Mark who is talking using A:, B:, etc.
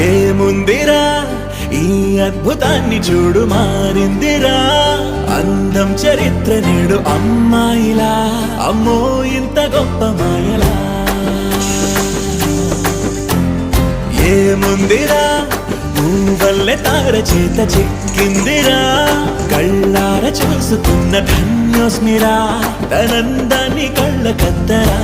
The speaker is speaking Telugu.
A: ఏముందిరా ఈ అద్భుతాన్ని చూడు మారిందిరా అందం చరిత్ర నేడు అమ్మాయిలా అమ్మో ఇంత గొప్ప మాయలా ఏముందిరా నువ్వల్లే తార చేత చిక్కిందిరా కళ్ళార చూసుకున్న ధన్యోస్మిరా తనందాన్ని కళ్ళ కద్దరా